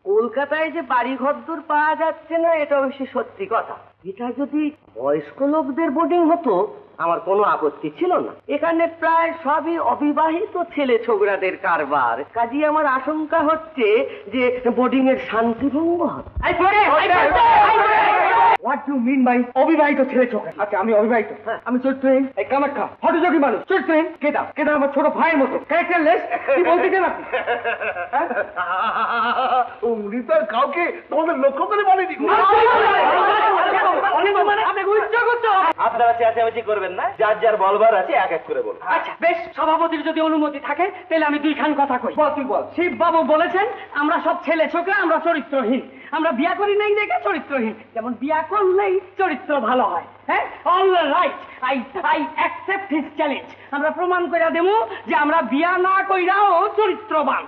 কলকাতায় যে বাড়ি ঘরদোর পাওয়া যাচ্ছে না এটা অবশ্য সত্যি কথা। এটা যদি বয়স্ক লোকদের বোর্ডিং হতো আমার কোনো আপত্তি ছিল না। এখানে প্রায় সবই অবিবাহিত ছেলে ছোকরাদের কারবার, কাজেই আমার আশঙ্কা হচ্ছে যে বোর্ডিং এর শান্তিভঙ্গ হবে। হোয়াট ইউ মিন বাই অবিবাহিত ছেলে ছোকরা? আচ্ছা আমি অবিবাহিত, আমি চরিত্রহীন, এই কামাখ্যা হঠযোগী মানুষ, চরিত্রহীন, কেদা আমার ছোট ভাইয়ের মতো ক্যারেক্টারলেস, কি বলতে চান আপনি? উনি তো আর কাউকে তোমাদের লক্ষ্য করে বলেনি। আপনারা চেঁচামেচি করবেন না, যার যার বলবার আছে এক এক করে বল। আচ্ছা বেশ, সভাপতির যদি অনুমতি থাকে তাহলে আমি দুইখান কথা কই। বল তুই বল। শিব বাবু বলেছেন আমরা সব ছেলে ছোকরা আমরা চরিত্রহীন, আমরা বিয়া করি নাই দেখে চরিত্রহীন, যেমন বিয়া করলেই চরিত্র ভালো হয়। হ্যাঁ, all right, I accept his challenge. আমরা প্রমাণ করে দেবো যে আমরা বিয়া না কইরাও চরিত্রবান।